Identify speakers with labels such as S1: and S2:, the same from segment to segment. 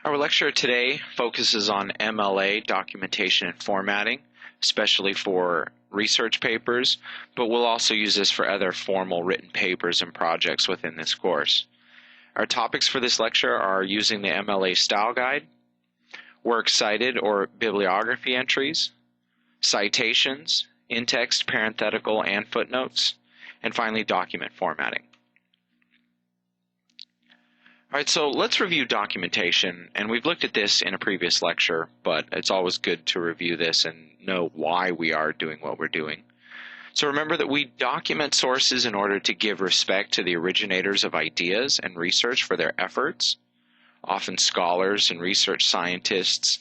S1: Our lecture today focuses on MLA documentation and formatting, especially for research papers, but we'll also use this for other formal written papers and projects within this course. Our topics for this lecture are using the MLA Style Guide, works cited or bibliography entries, citations, in-text, parenthetical, and footnotes, and finally document formatting. All right, so let's review documentation, and we've looked at this in a previous lecture, but it's always good to review this and know why we are doing what we're doing. So remember that we document sources in order to give respect to the originators of ideas and research for their efforts. Often scholars and research scientists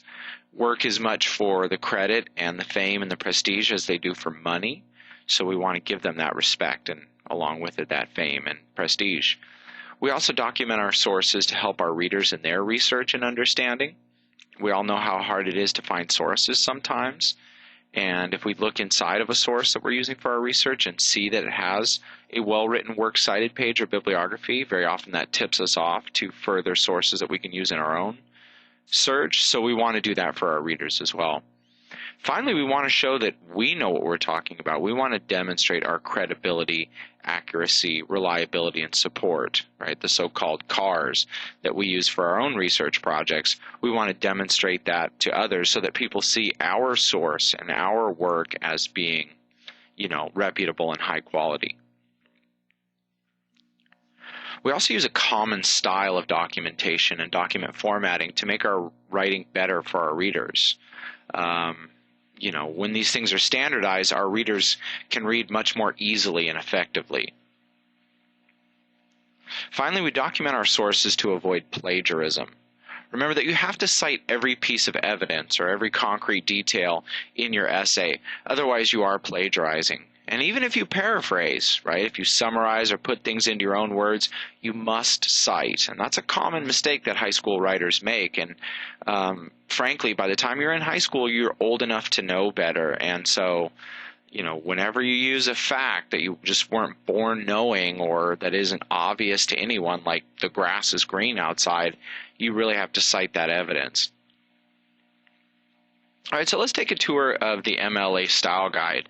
S1: work as much for the credit and the fame and the prestige as they do for money, so we want to give them that respect and along with it that fame and prestige. We also document our sources to help our readers in their research and understanding. We all know how hard it is to find sources sometimes, and if we look inside of a source that we're using for our research and see that it has a well-written works cited page or bibliography, very often that tips us off to further sources that we can use in our own search, so we want to do that for our readers as well. Finally, we want to show that we know what we're talking about. We want to demonstrate our credibility, accuracy, reliability, and support, right? The so-called CARs that we use for our own research projects. We want to demonstrate that to others so that people see our source and our work as being, reputable and high quality. We also use a common style of documentation and document formatting to make our writing better for our readers. When these things are standardized, our readers can read much more easily and effectively. Finally, we document our sources to avoid plagiarism. Remember that you have to cite every piece of evidence or every concrete detail in your essay, otherwise you are plagiarizing. And even if you paraphrase, right, if you summarize or put things into your own words, you must cite. And that's a common mistake that high school writers make. And frankly, by the time you're in high school, you're old enough to know better. And so, whenever you use a fact that you just weren't born knowing or that isn't obvious to anyone, like the grass is green outside, you really have to cite that evidence. All right, so let's take a tour of the MLA Style Guide.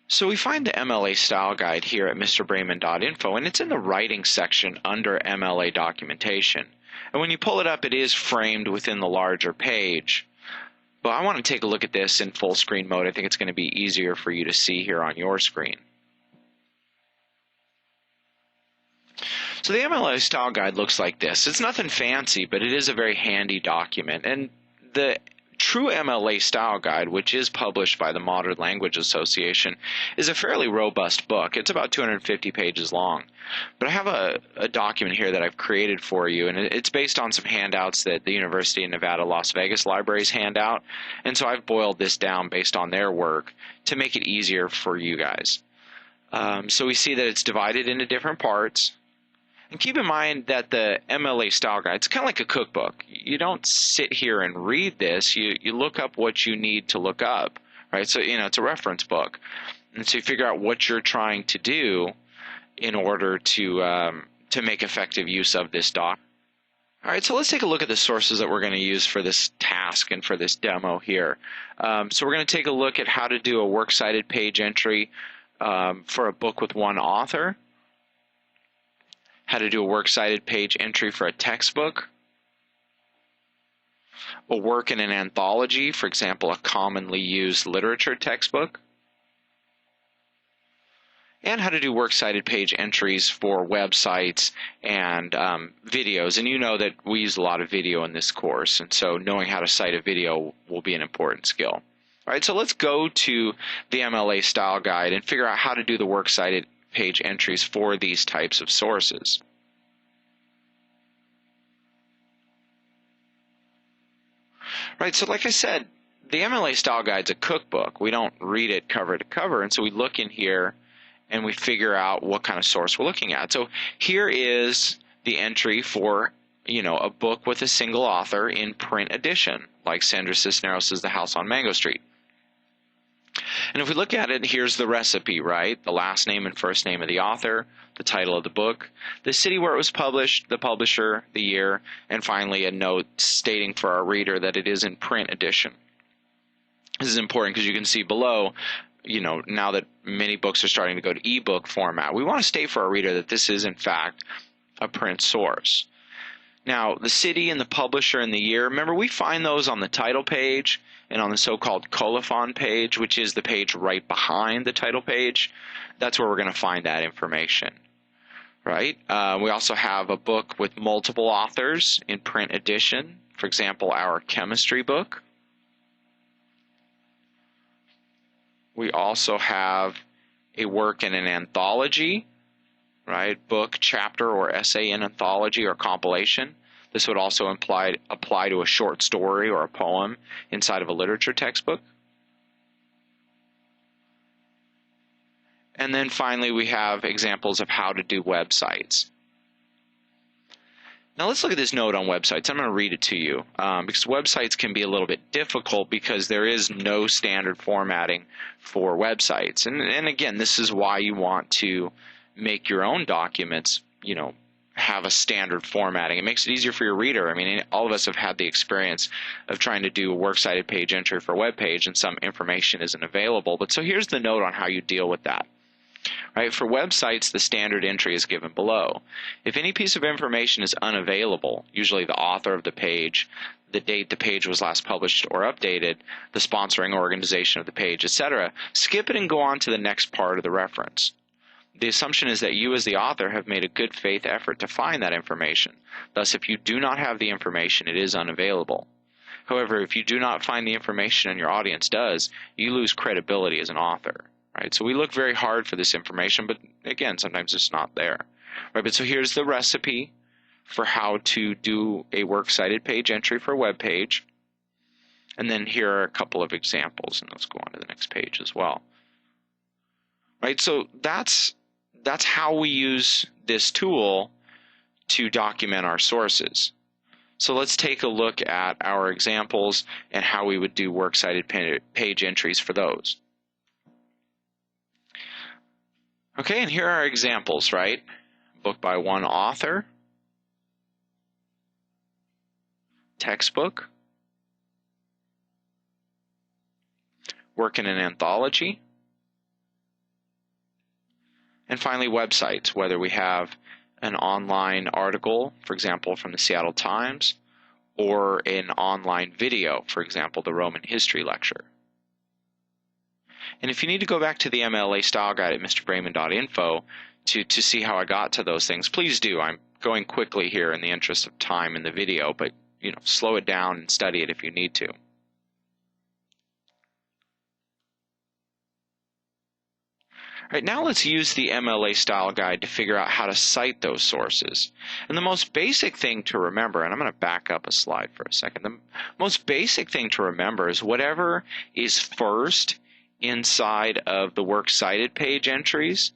S1: So we find the MLA Style Guide here at MrBrayman.Info, and it's in the writing section under MLA documentation. And when you pull it up, it is framed within the larger page. But I want to take a look at this in full screen mode. I think it's going to be easier for you to see here on your screen. So the MLA Style Guide looks like this. It's nothing fancy, but it is a very handy document. And the True MLA Style Guide, which is published by the Modern Language Association, is a fairly robust book. It's about 250 pages long. But I have a document here that I've created for you, and it's based on some handouts that the University of Nevada, Las Vegas libraries hand out. And so I've boiled this down based on their work to make it easier for you guys. So we see that it's divided into different parts. And keep in mind that the MLA Style Guide, it's kind of like a cookbook. You don't sit here and read this. You look up what you need to look up, right? So, it's a reference book. And so you figure out what you're trying to do in order to make effective use of this doc. All right, so let's take a look at the sources that we're going to use for this task and for this demo here. So we're going to take a look at how to do a works cited page entry for a book with one author, how to do a works cited page entry for a textbook, a work in an anthology, for example, a commonly used literature textbook, and how to do works cited page entries for websites and videos. And you know that we use a lot of video in this course, and so knowing how to cite a video will be an important skill. All right, so let's go to the MLA Style Guide and figure out how to do the works cited page entries for these types of sources. Right, so like I said, the MLA Style Guide is a cookbook. We don't read it cover to cover, and so we look in here and we figure out what kind of source we're looking at. So here is the entry for, a book with a single author in print edition, like Sandra Cisneros' The House on Mango Street. And if we look at it, here's the recipe, right? The last name and first name of the author, the title of the book, the city where it was published, the publisher, the year, and finally a note stating for our reader that it is in print edition. This is important because you can see below, now that many books are starting to go to ebook format, we want to state for our reader that this is in fact a print source. Now, the city and the publisher and the year, remember we find those on the title page and on the so-called colophon page, which is the page right behind the title page. That's where we're going to find that information, right? We also have a book with multiple authors in print edition. For example, our chemistry book. We also have a work in an anthology, right? Book, chapter, or essay in anthology or compilation. This would also apply to a short story or a poem inside of a literature textbook. And then finally, we have examples of how to do websites. Now let's look at this note on websites. I'm going to read it to you because websites can be a little bit difficult because there is no standard formatting for websites. And again, this is why you want to make your own documents, have a standard formatting. It makes it easier for your reader. I mean, all of us have had the experience of trying to do a works cited page entry for a web page and some information isn't available. But so here's the note on how you deal with that. Right, for websites, the standard entry is given below. If any piece of information is unavailable, usually the author of the page, the date the page was last published or updated, the sponsoring organization of the page, etc., skip it and go on to the next part of the reference. The assumption is that you as the author have made a good faith effort to find that information. Thus, if you do not have the information, it is unavailable. However, if you do not find the information and your audience does, you lose credibility as an author. Right, so we look very hard for this information, but again, sometimes it's not there. Right, but so here's the recipe for how to do a works cited page entry for a web page. And then here are a couple of examples, and let's go on to the next page as well. Right, so that's how we use this tool to document our sources. So let's take a look at our examples and how we would do works cited page entries for those. Okay, and here are examples, right? Book by one author, textbook, work in an anthology, and finally websites, whether we have an online article, for example, from the Seattle Times, or an online video, for example, the Roman history lecture. And if you need to go back to the MLA Style Guide at MrBrayman.Info to see how I got to those things, please do. I'm going quickly here in the interest of time in the video, but slow it down and study it if you need to. All right, now let's use the MLA Style Guide to figure out how to cite those sources. And the most basic thing to remember, and I'm going to back up a slide for a second, the most basic thing to remember is whatever is first inside of the works cited page entries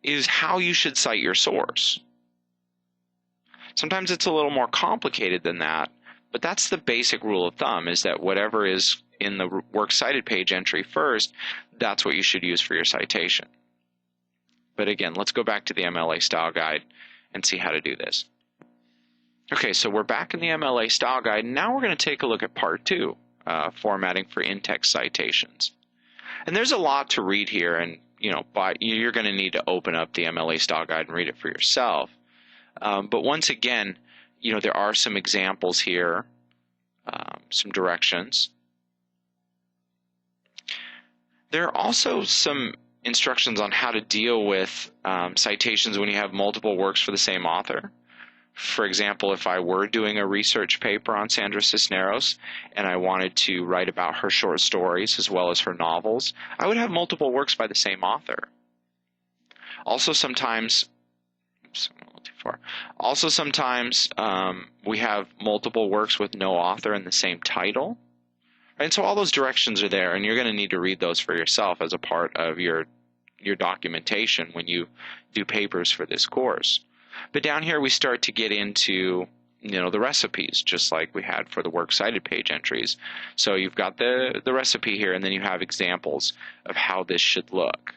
S1: is how you should cite your source. Sometimes it's a little more complicated than that, but that's the basic rule of thumb, is that whatever is in the works cited page entry first, that's what you should use for your citation. But again, let's go back to the MLA Style Guide and see how to do this. Okay, so we're back in the MLA Style Guide, and now we're going to take a look at part 2. Formatting for in-text citations. And there's a lot to read here, and you're going to need to open up the MLA Style Guide and read it for yourself. But once again, there are some examples here, some directions. There are also some instructions on how to deal with citations when you have multiple works for the same author. For example, if I were doing a research paper on Sandra Cisneros and I wanted to write about her short stories as well as her novels, I would have multiple works by the same author. Also sometimes, we have multiple works with no author in the same title. And so all those directions are there, and you're going to need to read those for yourself as a part of your documentation when you do papers for this course. But down here we start to get into the recipes, just like we had for the works cited page entries. So you've got the recipe here, and then you have examples of how this should look,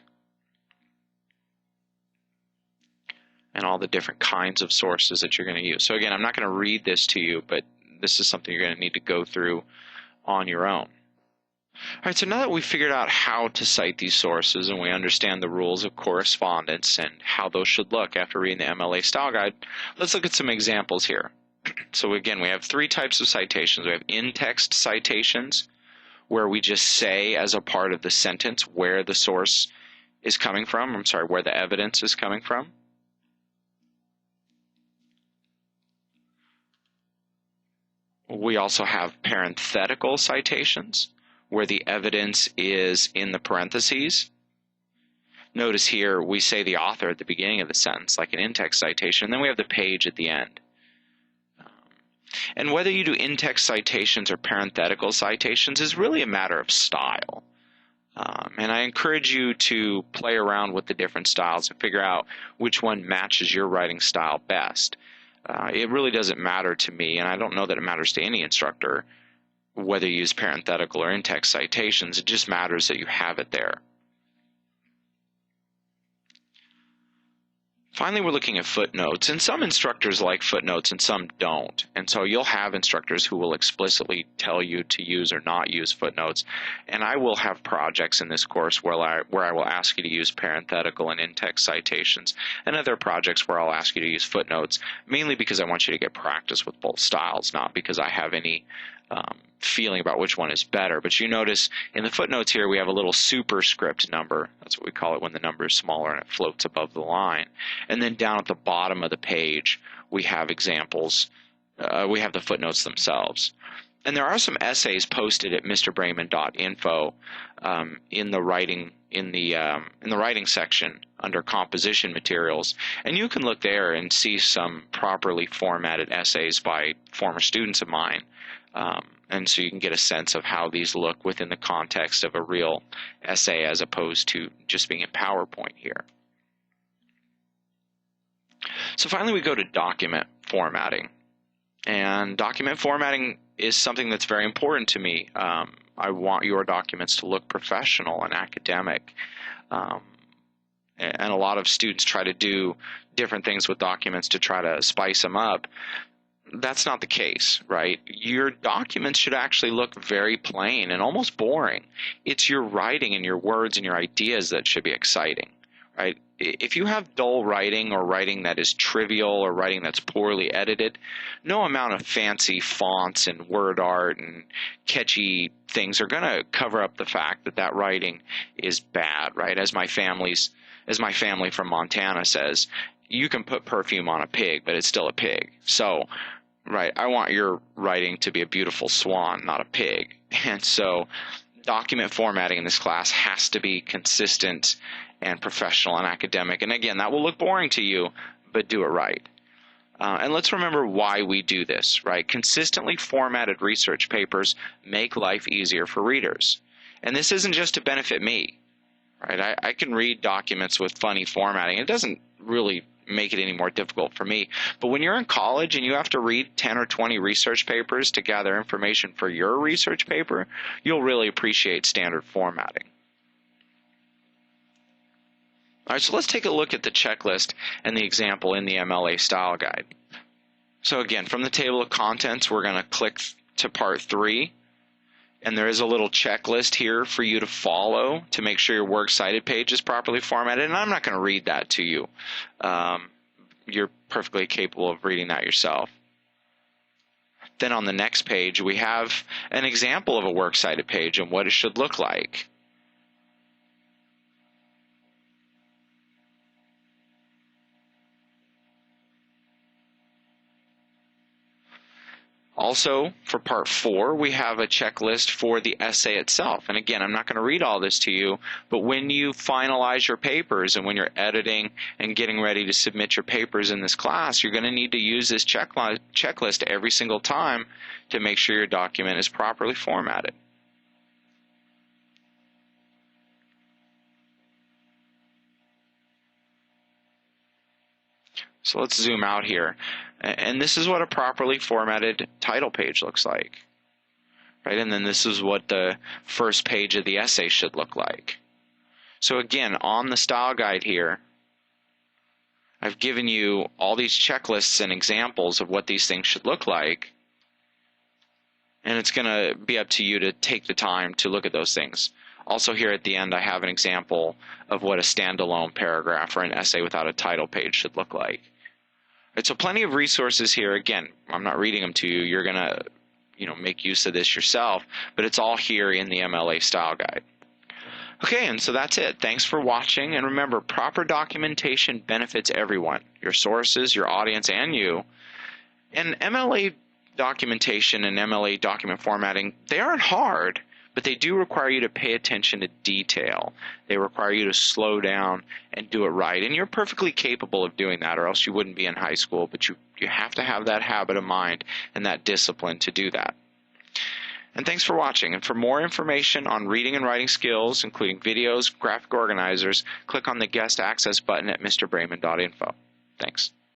S1: and all the different kinds of sources that you're going to use. So again, I'm not going to read this to you, but this is something you're going to need to go through on your own. All right, so now that we've figured out how to cite these sources and we understand the rules of correspondence and how those should look after reading the MLA Style Guide, let's look at some examples here. So again, we have three types of citations. We have in-text citations, where we just say as a part of the sentence where the source is coming from. Where the evidence is coming from. We also have parenthetical citations, where the evidence is in the parentheses. Notice here we say the author at the beginning of the sentence, like an in-text citation, and then we have the page at the end. And whether you do in-text citations or parenthetical citations is really a matter of style. And I encourage you to play around with the different styles and figure out which one matches your writing style best. It really doesn't matter to me, and I don't know that it matters to any instructor, whether you use parenthetical or in-text citations. It just matters that you have it there. Finally, we're looking at footnotes, and some instructors like footnotes and some don't. And so you'll have instructors who will explicitly tell you to use or not use footnotes. And I will have projects in this course where I will ask you to use parenthetical and in-text citations, and other projects where I'll ask you to use footnotes, mainly because I want you to get practice with both styles, not because I have any feeling about which one is better. But you notice in the footnotes here we have a little superscript number. That's what we call it when the number is smaller and it floats above the line. And then down at the bottom of the page we have examples. We have the footnotes themselves. And there are some essays posted at MrBrayman.Info in the writing section under composition materials, and you can look there and see some properly formatted essays by former students of mine. And so you can get a sense of how these look within the context of a real essay as opposed to just being in PowerPoint here. So finally we go to document formatting. And document formatting is something that's very important to me. I want your documents to look professional and academic. And a lot of students try to do different things with documents to try to spice them up. That's not the case, right? Your documents should actually look very plain and almost boring. It's your writing and your words and your ideas that should be exciting, right? If you have dull writing or writing that is trivial or writing that's poorly edited, no amount of fancy fonts and word art and catchy things are going to cover up the fact that that writing is bad, right? As my family from Montana says, you can put perfume on a pig, but it's still a pig. So, right, I want your writing to be a beautiful swan, not a pig. And so document formatting in this class has to be consistent and professional and academic. And again, that will look boring to you, but do it right. And let's remember why we do this, right? Consistently formatted research papers make life easier for readers. And this isn't just to benefit me, right? I can read documents with funny formatting. It doesn't really make it any more difficult for me. But when you're in college and you have to read 10 or 20 research papers to gather information for your research paper, you'll really appreciate standard formatting. All right, so let's take a look at the checklist and the example in the MLA Style Guide. So again, from the table of contents, we're going to click to part 3. And there is a little checklist here for you to follow to make sure your works cited page is properly formatted. And I'm not going to read that to you. You're perfectly capable of reading that yourself. Then on the next page, we have an example of a works cited page and what it should look like. Also, for part 4, we have a checklist for the essay itself. And again, I'm not going to read all this to you, but when you finalize your papers and when you're editing and getting ready to submit your papers in this class, you're going to need to use this checklist every single time to make sure your document is properly formatted. So let's zoom out here. And this is what a properly formatted title page looks like. Right? And then this is what the first page of the essay should look like. So again, on the style guide here, I've given you all these checklists and examples of what these things should look like. And it's going to be up to you to take the time to look at those things. Also here at the end, I have an example of what a standalone paragraph or an essay without a title page should look like. Right, so plenty of resources here. Again, I'm not reading them to you. You're going to make use of this yourself, but it's all here in the MLA Style Guide. Okay, and so that's it. Thanks for watching, and remember, proper documentation benefits everyone, your sources, your audience, and you. And MLA documentation and MLA document formatting, they aren't hard, but they do require you to pay attention to detail. They require you to slow down and do it right, and you're perfectly capable of doing that, or else you wouldn't be in high school, but you have to have that habit of mind and that discipline to do that. And thanks for watching. And for more information on reading and writing skills, including videos, graphic organizers, click on the Guest Access button at MrBrayman.Info. Thanks.